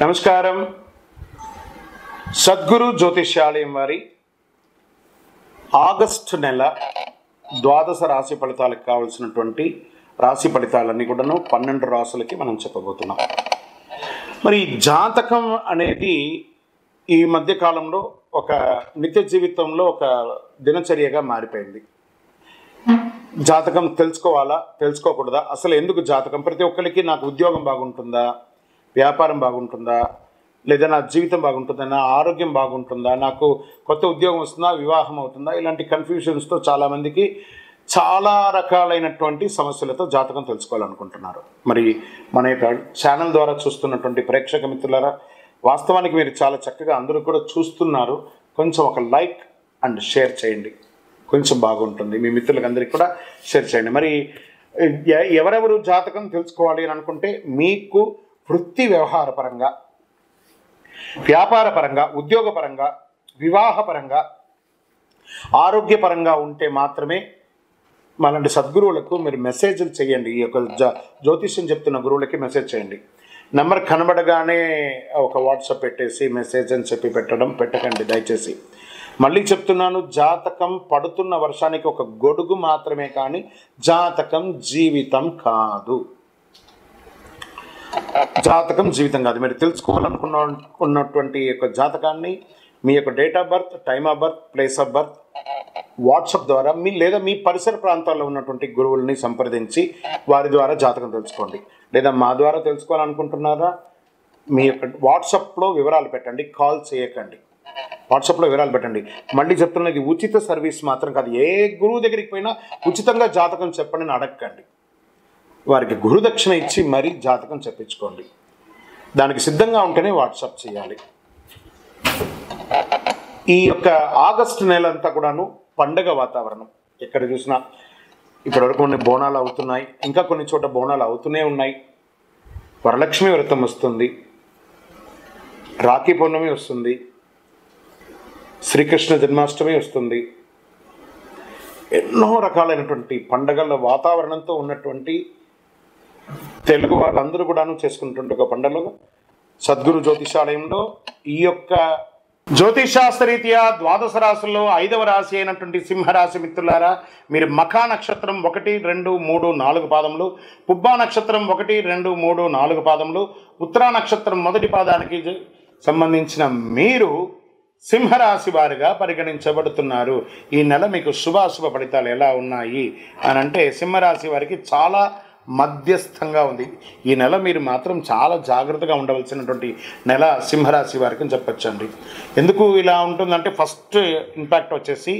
నమస్కారం. సద్గురు జ్యోతిష్యాలయం వారి ఆగస్టు నెల ద్వాదశ రాశి ఫలితాలకు కావలసినటువంటి రాశి ఫలితాలన్నీ కూడాను 12 రాశులకి మనం చెప్పబోతున్నాం. మరి జాతకం అనేది ఈ మధ్య కాలంలో ఒక నిత్య జీవితంలో ఒక దినచర్యగా మారిపోయింది. జాతకం తెలుసుకోవాలా, తెలుసుకోకూడదా, అసలు ఎందుకు జాతకం? ప్రతి ఒక్కరికి నాకు ఉద్యోగం బాగుంటుందా, వ్యాపారం బాగుంటుందా, లేదా నా జీవితం బాగుంటుందా, నా ఆరోగ్యం బాగుంటుందా, నాకు కొత్త ఉద్యోగం వస్తుందా, వివాహం అవుతుందా, ఇలాంటి కన్ఫ్యూషన్స్తో చాలామందికి చాలా రకాలైనటువంటి సమస్యలతో జాతకం తెలుసుకోవాలనుకుంటున్నారు. మరి మన యొక్క ఛానల్ ద్వారా చూస్తున్నటువంటి ప్రేక్షక మిత్రులారా, వాస్తవానికి మీరు చాలా చక్కగా అందరూ కూడా చూస్తున్నారు. కొంచెం ఒక లైక్ అండ్ షేర్ చేయండి, కొంచెం బాగుంటుంది. మీ మిత్రులకు అందరికీ కూడా షేర్ చేయండి. మరి ఎవరెవరు జాతకం తెలుసుకోవాలి అని అనుకుంటే, మీకు వృత్తి వ్యవహారపరంగా, వ్యాపారపరంగా, ఉద్యోగపరంగా, వివాహపరంగా, ఆరోగ్యపరంగా ఉంటే మాత్రమే మనలాంటి సద్గురువులకు మీరు మెసేజ్లు చేయండి. ఈ యొక్క జ్యోతిష్యం చెప్తున్న గురువులకి మెసేజ్ చేయండి. నెంబర్ కనబడగానే ఒక వాట్సాప్ పెట్టేసి మెసేజ్ అని చెప్పి పెట్టకండి దయచేసి. మళ్ళీ చెప్తున్నాను, జాతకం పడుతున్న వర్షానికి ఒక గొడుగు మాత్రమే, కానీ జాతకం జీవితం కాదు. జాతకం జీవితం కాదు. మీరు తెలుసుకోవాలనుకున్నటువంటి యొక్క జాతకాన్ని మీ యొక్క date of birth, time of birth, place of birth WhatsApp ద్వారా లేదా మీ పరిసర ప్రాంతాల్లో ఉన్నటువంటి గురువుల్ని సంప్రదించి వారి ద్వారా జాతకం తెలుసుకోండి. లేదా మా ద్వారా తెలుసుకోవాలనుకుంటున్నారా, మీ యొక్క వాట్సాప్లో వివరాలు పెట్టండి, కాల్ చేయకండి. వాట్సాప్లో వివరాలు పెట్టండి. మళ్ళీ చెప్తున్నది ఉచిత సర్వీస్ మాత్రం కాదు. ఏ గురువు దగ్గరికి పోయినా ఉచితంగా జాతకం చెప్పండి అని అడగకండి. వారికి గురుదక్షిణ ఇచ్చి మరీ జాతకం చెప్పించుకోండి. దానికి సిద్ధంగా ఉంటేనే వాట్సాప్ చేయాలి. ఈ యొక్క ఆగస్టు నెల అంతా కూడాను పండగ వాతావరణం. ఎక్కడ చూసినా ఇప్పటివరకు కొన్ని బోనాలు అవుతున్నాయి, ఇంకా కొన్ని చోట బోనాలు అవుతూనే ఉన్నాయి. వరలక్ష్మి వ్రతం వస్తుంది, రాఖీ పౌర్ణమి వస్తుంది, శ్రీకృష్ణ జన్మాష్టమి వస్తుంది. ఎన్నో రకాలైనటువంటి పండగల వాతావరణంతో ఉన్నటువంటి తెలుగు వాళ్ళందరూ కూడాను చేసుకుంటుంటే ఒక పండుగలో సద్గురు జ్యోతిషాలయంలో ఈ యొక్క జ్యోతిషాస్త్రరీత్యా ద్వాదశ రాశుల్లో 5వ రాశి అయినటువంటి సింహరాశి మిత్రులారా, మీరు మఖా నక్షత్రం 1, 2, 3, 4 పాదములు, పుబ్బా నక్షత్రం 1, 2, 3, 4 పాదములు, ఉత్తరా నక్షత్రం మొదటి పాదానికి సంబంధించిన మీరు సింహరాశి వారిగా పరిగణించబడుతున్నారు. ఈ నెల మీకు శుభాశుభ ఫలితాలు ఎలా ఉన్నాయి అని అంటే, సింహరాశి వారికి చాలా మధ్యస్థంగా ఉంది. ఈ నెల మీరు మాత్రం చాలా జాగ్రత్తగా ఉండవలసినటువంటి నెల సింహరాశి వారికి చెప్పచ్చండి. ఎందుకు ఇలా ఉంటుందంటే, ఫస్ట్ ఇంపాక్ట్ వచ్చేసి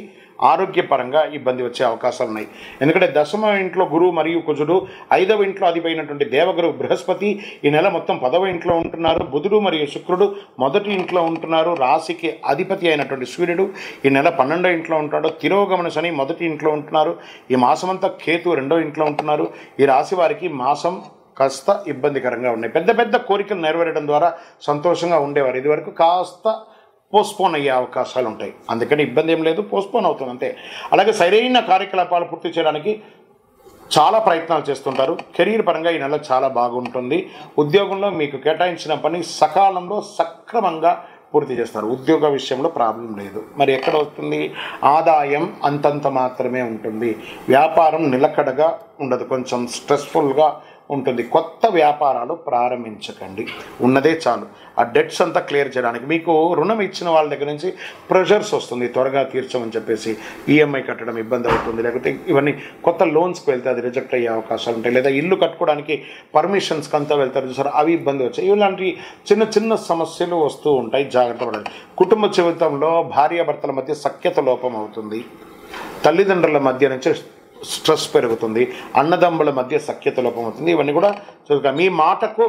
ఆరోగ్యపరంగా ఇబ్బంది వచ్చే అవకాశాలు ఉన్నాయి. ఎందుకంటే 10వ ఇంట్లో గురువు మరియు కుజుడు, 5వ ఇంట్లో అధిపైనటువంటి దేవగురు బృహస్పతి ఈ నెల మొత్తం 10వ ఇంట్లో ఉంటున్నారు. బుధుడు మరియు శుక్రుడు మొదటి ఇంట్లో ఉంటున్నారు. రాశికి అధిపతి అయినటువంటి సూర్యుడు ఈ నెల 12వ ఇంట్లో ఉంటాడు. తిరోగమన శని మొదటి ఇంట్లో ఉంటున్నారు. ఈ మాసమంతా కేతు 2వ ఇంట్లో ఉంటున్నారు. ఈ రాశి వారికి మాసం కాస్త ఇబ్బందికరంగా ఉన్నాయి. పెద్ద పెద్ద కోరికలు నెరవేరడం ద్వారా సంతోషంగా ఉండేవారు. ఇదివరకు కాస్త పోస్ట్పోన్ అయ్యే అవకాశాలు ఉంటాయి. అందుకని ఇబ్బంది ఏం లేదు, పోస్ట్పోన్ అవుతుంది అంతే. అలాగే సరైన కార్యకలాపాలు పూర్తి చేయడానికి చాలా ప్రయత్నాలు చేస్తుంటారు. కెరీర్ పరంగా ఈ నెల చాలా బాగుంటుంది. ఉద్యోగంలో మీకు కేటాయించిన పని సకాలంలో సక్రమంగా పూర్తి చేస్తారు. ఉద్యోగ విషయంలో ప్రాబ్లం లేదు. మరి ఎక్కడ వస్తుంది? ఆదాయం అంతంత మాత్రమే ఉంటుంది. వ్యాపారం నిలకడగా ఉండదు, కొంచెం స్ట్రెస్ఫుల్గా ఉంటుంది. కొత్త వ్యాపారాలు ప్రారంభించకండి, ఉన్నదే చాలు. ఆ డెట్స్ అంతా క్లియర్ చేయడానికి మీకు రుణం ఇచ్చిన వాళ్ళ దగ్గర నుంచి ప్రెషర్స్ వస్తుంది, త్వరగా తీర్చమని చెప్పేసి ఈఎంఐ కట్టడం ఇబ్బంది అవుతుంది. లేకపోతే ఇవన్నీ కొత్త లోన్స్కి వెళ్తే అది రిజెక్ట్ అయ్యే అవకాశాలు ఉంటాయి. లేదా ఇల్లు కట్టుకోవడానికి పర్మిషన్స్కి అంతా వెళ్తారు చూసారు, అవి ఇబ్బంది వచ్చాయి. ఇలాంటి చిన్న చిన్న సమస్యలు వస్తూ ఉంటాయి, జాగ్రత్త పడాలి. కుటుంబ జీవితంలో భార్యాభర్తల మధ్య సఖ్యత లోపం అవుతుంది. తల్లిదండ్రుల మధ్య నుంచి స్ట్రెస్ పెరుగుతుంది. అన్నదమ్ముల మధ్య సఖ్యత లోపం అవుతుంది. ఇవన్నీ కూడా మీ మాటకు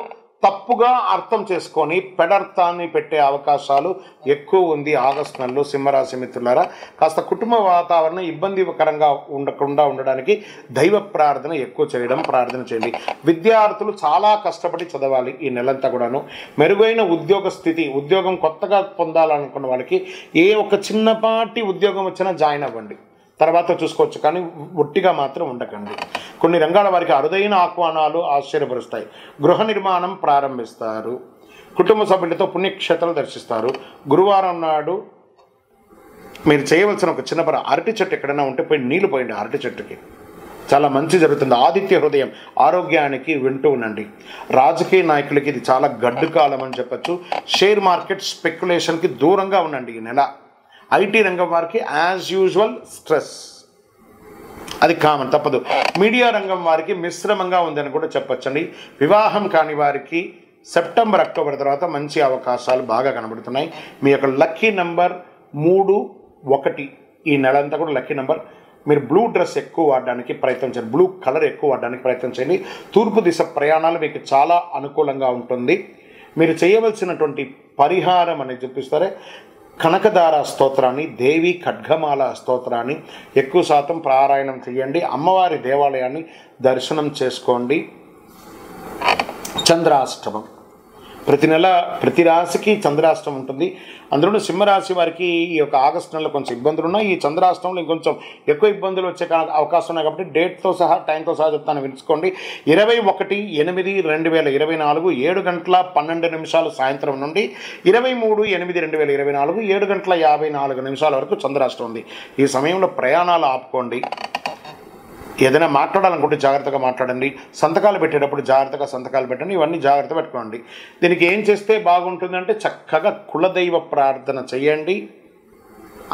తప్పుగా అర్థం చేసుకొని పెడర్థాన్ని పెట్టే అవకాశాలు ఎక్కువ ఉంది ఆగస్టు నెలలో. సింహరాశి మిత్రులారా, కాస్త కుటుంబ వాతావరణం ఇబ్బందికరంగా ఉండకుండా ఉండడానికి దైవ ప్రార్థన ఎక్కువ ప్రార్థన చేయండి. విద్యార్థులు చాలా కష్టపడి చదవాలి ఈ నెలంతా కూడాను. మెరుగైన ఉద్యోగ స్థితి, ఉద్యోగం కొత్తగా పొందాలనుకున్న వాళ్ళకి ఏ ఒక చిన్నపాటి ఉద్యోగం వచ్చినా జాయిన్ అవ్వండి, తర్వాత చూసుకోవచ్చు. కానీ ఒట్టిగా మాత్రం ఉండకండి. కొన్ని రంగాల వారికి అరుదైన ఆహ్వానాలు ఆశ్చర్యపరుస్తాయి. గృహ నిర్మాణం ప్రారంభిస్తారు. కుటుంబ సభ్యులతో పుణ్యక్షేత్రాలు దర్శిస్తారు. గురువారం నాడు మీరు చేయవలసిన ఒక చిన్న పని, అరటి చెట్టు ఎక్కడైనా ఉంటే పోయి నీళ్లు పోయండి. అరటి చెట్టుకి చాలా మంచి జరుగుతుంది. ఆదిత్య హృదయం ఆరోగ్యానికి వింటూ ఉండండి. రాజకీయ నాయకులకి ఇది చాలా గడ్డు కాలం అని చెప్పచ్చు. షేర్ మార్కెట్ స్పెక్యులేషన్కి దూరంగా ఉండండి ఈ నెల. ఐటీ రంగం వారికి యాజ్ యూజువల్ స్ట్రెస్, అది కామన్, తప్పదు. మీడియా రంగం వారికి మిశ్రమంగా ఉందని కూడా చెప్పచ్చండి. వివాహం కాని వారికి సెప్టెంబర్ అక్టోబర్ తర్వాత మంచి అవకాశాలు బాగా కనబడుతున్నాయి. మీ యొక్క లక్కీ నెంబర్ 3, 1 ఈ నెలంతా కూడా లక్కీ నెంబర్. మీరు బ్లూ డ్రెస్ ఎక్కువ వాడడానికి ప్రయత్నం చేయండి, బ్లూ కలర్ ఎక్కువ వాడడానికి ప్రయత్నం చేయండి. తూర్పు దిశ ప్రయాణాలు మీకు చాలా అనుకూలంగా ఉంటుంది. మీరు చేయవలసినటువంటి పరిహారం అనేది చూపిస్తారే, కనకదార స్తోత్రాన్ని, దేవి ఖడ్గమాల స్తోత్రాన్ని ఎక్కువ శాతం పారాయణం చేయండి. అమ్మవారి దేవాలయాన్ని దర్శనం చేసుకోండి. చంద్రాష్టమం ప్రతి నెల ప్రతి రాశికి చంద్రాష్టమం ఉంటుంది. అందులో సింహరాశి వారికి ఈ యొక్క ఆగస్టు నెలలో కొంచెం ఇబ్బందులు ఉన్నాయి. ఈ చంద్రాష్టమంలో ఇంకొంచెం ఎక్కువ ఇబ్బందులు వచ్చే అవకాశం ఉన్నాయి కాబట్టి డేట్తో సహా టైంతో సహా చెప్తాను, వినుకోండి. 21/8/2024 7:12 సాయంత్రం నుండి 23/8/2024 7:54 వరకు చంద్రాష్టమం ఉంది. ఈ సమయంలో ప్రయాణాలు ఆపుకోండి. ఏదైనా మాట్లాడాలనుకుంటే జాగ్రత్తగా మాట్లాడండి. సంతకాలు పెట్టేటప్పుడు జాగ్రత్తగా సంతకాలు పెట్టండి. ఇవన్నీ జాగ్రత్త పెట్టుకోండి. దీనికి ఏం చేస్తే బాగుంటుందంటే చక్కగా కులదైవ ప్రార్థన చేయండి.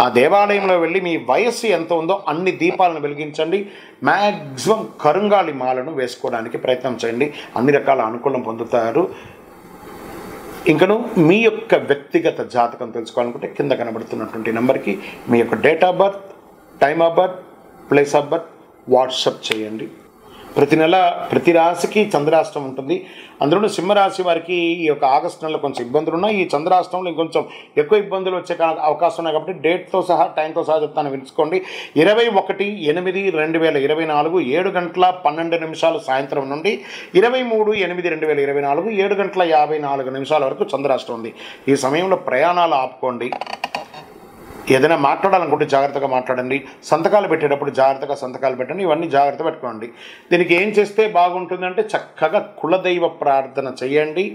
ఆ దేవాలయంలో వెళ్ళి మీ వయస్సు ఎంత ఉందో అన్ని దీపాలను వెలిగించండి. మ్యాక్సిమం కరుంగాలి మాలను వేసుకోవడానికి ప్రయత్నం చేయండి. అన్ని రకాల అనుకూలం పొందుతారు. ఇంకను మీ యొక్క వ్యక్తిగత జాతకం తెలుసుకోవాలనుకుంటే కింద కనబడుతున్నటువంటి నెంబర్కి మీ యొక్క date of birth, time of birth, place of birth WhatsApp చేయండి. ప్రతి నెల ప్రతి రాశికి చంద్రాష్టమం ఉంటుంది. అందులో సింహరాశి వారికి ఈ యొక్క ఆగస్టు నెలలో కొంచెం ఇబ్బందులు ఉన్నాయి. ఈ చంద్రాష్టమంలో ఇంకొంచెం ఎక్కువ ఇబ్బందులు వచ్చే అవకాశం ఉన్నాయి కాబట్టి డేట్తో సహా టైంతో సహా చెప్తాను, వినుకోండి. 21/8/2024 7:12 సాయంత్రం నుండి 23/8/2024 7:54 వరకు చంద్రాష్టమం ఉంది. ఈ సమయంలో ప్రయాణాలు ఆపుకోండి. ఏదైనా మాట్లాడాలనుకుంటే జాగ్రత్తగా మాట్లాడండి. సంతకాలు పెట్టేటప్పుడు జాగ్రత్తగా సంతకాలు పెట్టండి. ఇవన్నీ జాగ్రత్త పెట్టుకోండి. దీనికి ఏం చేస్తే బాగుంటుందంటే చక్కగా కులదైవ ప్రార్థన చేయండి.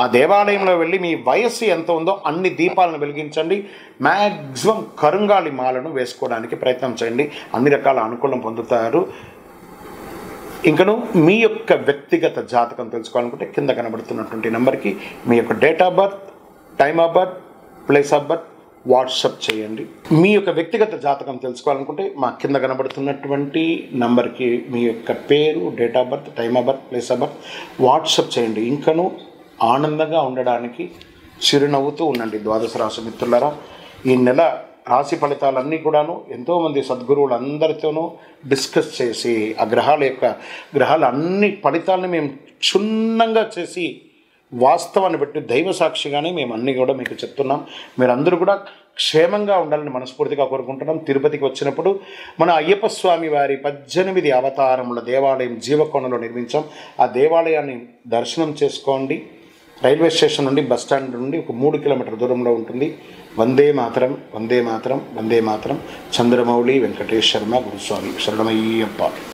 ఆ దేవాలయంలో వెళ్ళి మీ వయస్సు ఎంత ఉందో అన్ని దీపాలను వెలిగించండి. మ్యాక్సిమం కరుంగాలి మాలను వేసుకోవడానికి ప్రయత్నం చేయండి. అన్ని రకాల అనుకూలం పొందుతారు. ఇంకను మీ యొక్క వ్యక్తిగత జాతకం తెలుసుకోవాలనుకుంటే కింద కనబడుతున్నటువంటి నెంబర్కి మీ యొక్క date of birth, time of birth, place of birth WhatsApp చేయండి. మీ యొక్క వ్యక్తిగత జాతకం తెలుసుకోవాలనుకుంటే మా కింద కనబడుతున్నటువంటి నంబర్కి మీ యొక్క పేరు, date of birth, time of birth, place of birth WhatsApp చేయండి. ఇంకను ఆనందంగా ఉండడానికి చిరునవ్వుతూ ఉండండి. ద్వాదశ రాశి మిత్రులారా, ఈ నెల రాశి ఫలితాలన్నీ కూడాను ఎంతోమంది సద్గురువులు అందరితోనూ డిస్కస్ చేసి ఆ గ్రహాల అన్ని ఫలితాలను మేము క్షుణ్ణంగా చేసి వాస్తవాన్ని బట్టి దైవ సాక్షిగానే మేము అన్నీ కూడా మీకు చెప్తున్నాం. మీరందరూ కూడా క్షేమంగా ఉండాలని మనస్ఫూర్తిగా కోరుకుంటున్నాం. తిరుపతికి వచ్చినప్పుడు మన అయ్యప్ప స్వామి వారి 18 అవతారముల దేవాలయం జీవకోణంలో నిర్మించాం. ఆ దేవాలయాన్ని దర్శనం చేసుకోండి. రైల్వే స్టేషన్ నుండి బస్ స్టాండ్ నుండి ఒక 3 కిలోమీటర్ల దూరంలో ఉంటుంది. వందే మాతరం, వందే మాతరం, వందే మాతరం. చంద్రమౌళి వెంకటేష్ శర్మ గురుస్వామి. శరణమయ్యప్ప.